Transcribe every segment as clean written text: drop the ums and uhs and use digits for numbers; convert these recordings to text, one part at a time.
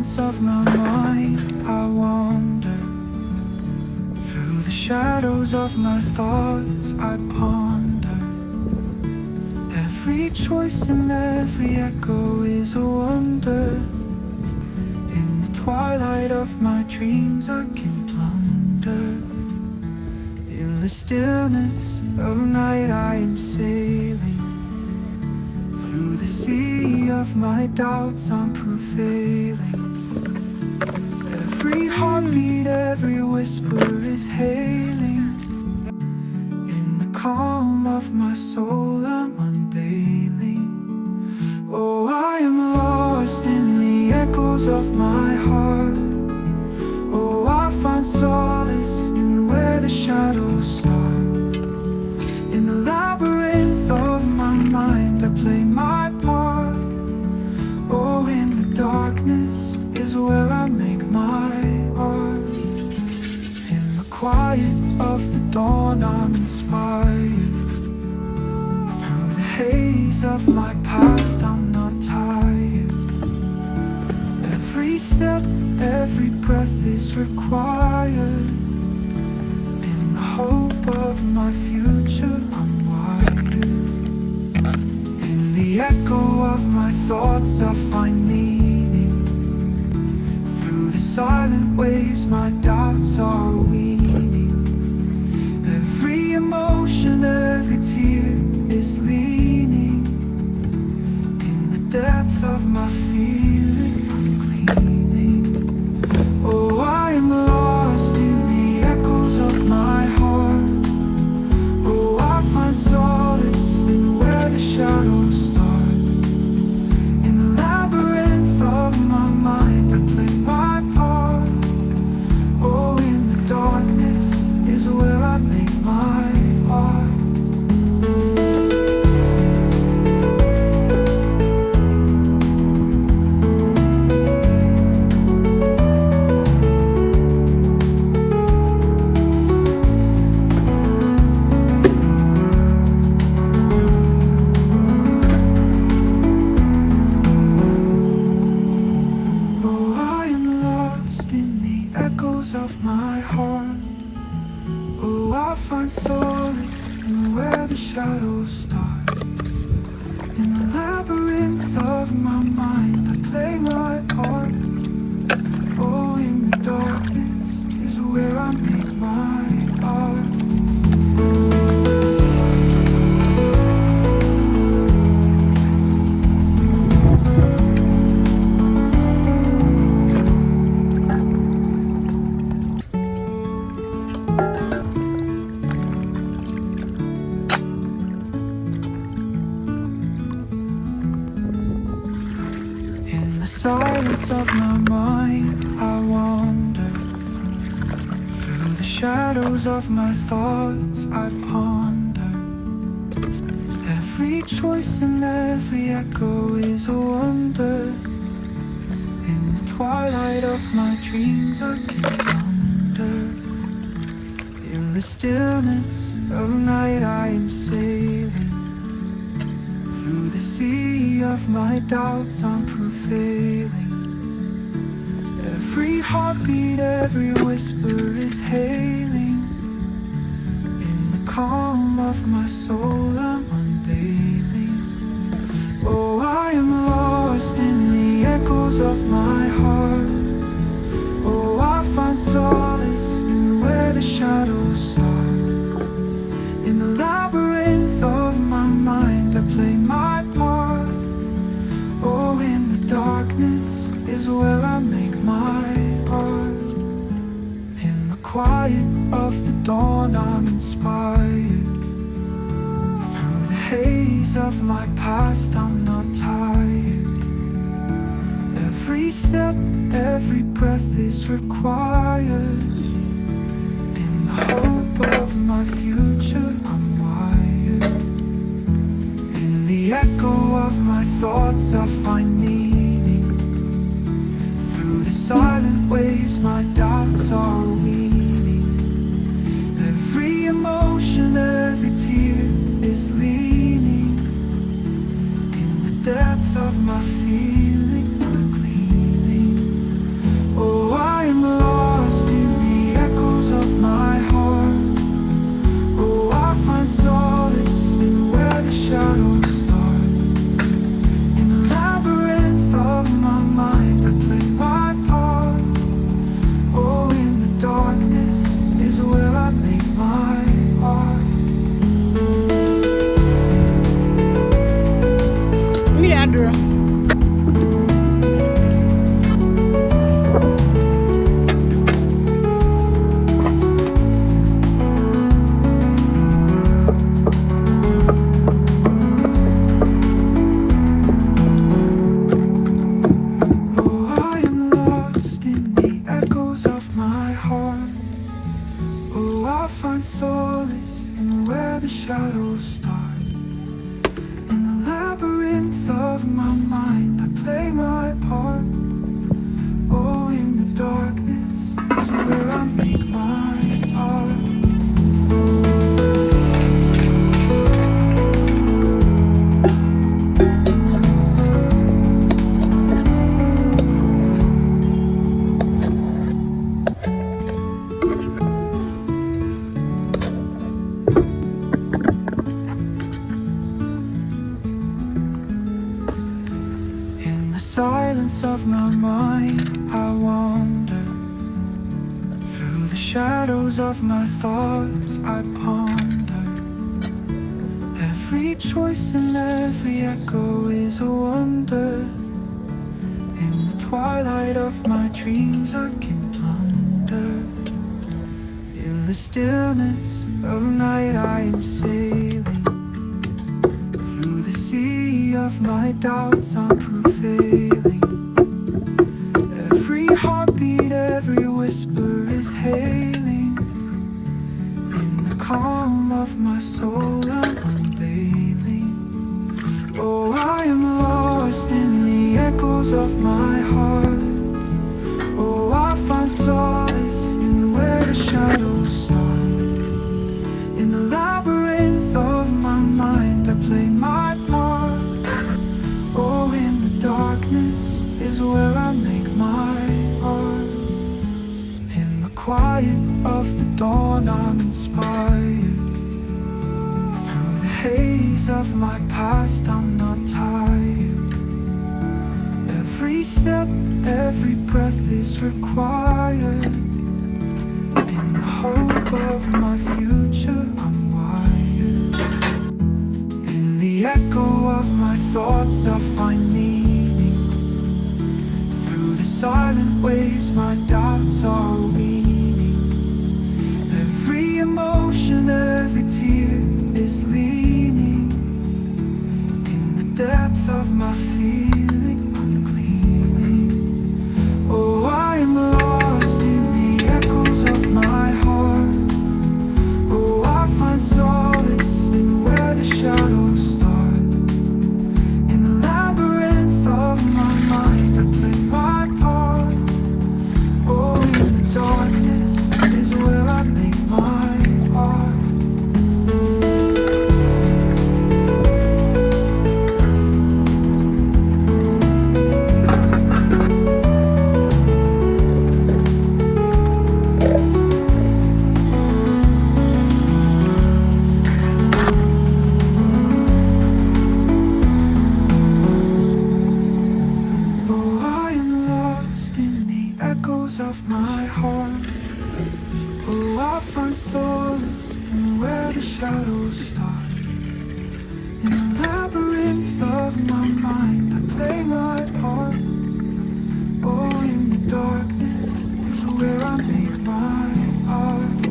silence of my mind, I wander. Through the shadows of my thoughts, I ponder. Every choice and every echo is a wonder. In the twilight of my dreams, I can plunder. In the stillness of night, I am sailing. Through the sea of my doubts, I'm prevailing. Every heartbeat, every whisper is hailing. In the calm of my soul, I'm unveiling. Oh, I am lost in the echoes of my heart. Oh, I find solace in where the shadows start. In the labyrinth of my mind, I play my part. Oh, in the darkness is where I make my art. In the quiet of the dawn, I'm inspired. Through the haze of my past, I'm not tired. Every step, every breath is required. In the hope of my future, I'm wired. In the echo of my thoughts, I find meaning. Through the silent waves, my doubts are weaning. Every emotion, every tear is leaning. In the depth of my feeling, I'm gleaning. Oh, I am lost in the echoes of my heart. Oh, I find solace in where the shadows start. In the labyrinth of my mind, I play my part. Oh, in the darkness is where I make my art. Of my heart. Oh, I find solace in where the shadows start. In the labyrinth of my mind, I play my part. Oh, in the darkness is where I make my art. Silence of my mind, I wander. Through the shadows of my thoughts, I ponder. Every choice and every echo is a wonder. In the twilight of my dreams, I can wonder. In the stillness of night, I am sailing. Through the sea of my doubts, I'm prevailing. Every heartbeat, every whisper is hailing. In the calm of my soul, I'm unveiling. Oh, I am lost in the echoes of my heart. Oh, I find solace in where the shadows start. In the labyrinth of my mind, I play my part. Oh, in the darkness is where I make my art. In the quiet of the dawn, I'm inspired. Through the haze of my past, I'm not tired. Every step, every breath is required. In the hope of my future, I'm wired. In the echo of my thoughts, I find meaning. Through the silent waves, my doubts are weaning. Every emotion, every tear is leaning. In the depth of my feeling, I'm gleaning. Oh, I find solace in where the shadows start. In the labyrinth of my mind, I play my part. Oh, in the darkness is where I make my art. In the silence of my mind, I wander. Through the shadows of my thoughts, I ponder. Every choice and every echo is a wonder. In the twilight of my dreams, I can plunder. In the stillness of night, I am sailing. Through the sea of my doubts, I'm prevailing. Every heartbeat, every whisper is hailing. In the calm of my soul, I'm unveiling. Oh, I am lost in the echoes of my heart. Oh, I find solace in where the shadows start. In the labyrinth of my mind, I play my part. Oh, in the darkness is where I make my art. In the quiet of the dawn, I'm inspired. Through the haze of my past, I'm not tired. Every step, every breath is required. In the hope of my future, I'm wired. In the echo of my thoughts, I find meaning. Through the silent waves, my doubts are weaning. Every emotion, every tear is leaning. In the depth of my feeling, I'm gleaming. Oh, I am lost in the echoes of my heart. Oh, I find solace in where the shadows start. In the labyrinth of my mind, I play my part. Oh, in the darkness is where I make my art. Oh, I am lost in the echoes of my heart. Oh, I find solace in where the shadows start. In the labyrinth of my mind, I play my part. Oh, in the darkness is where I make my art.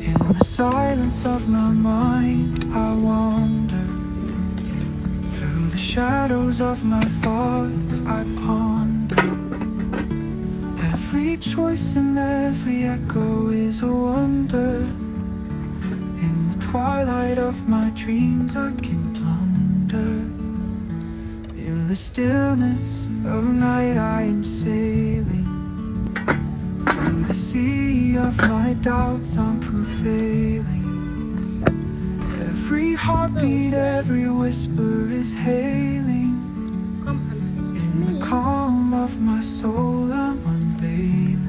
In the silence of my mind, I wander. Through the shadows of my thoughts, I ponder. Every choice and every echo is a wonder. In the twilight of my dreams, I can plunder. In the stillness of night, I am sailing. Through the sea of my doubts, I'm prevailing. Every heartbeat, every whisper is hailing. In the calm of my soul, I'm unveiling.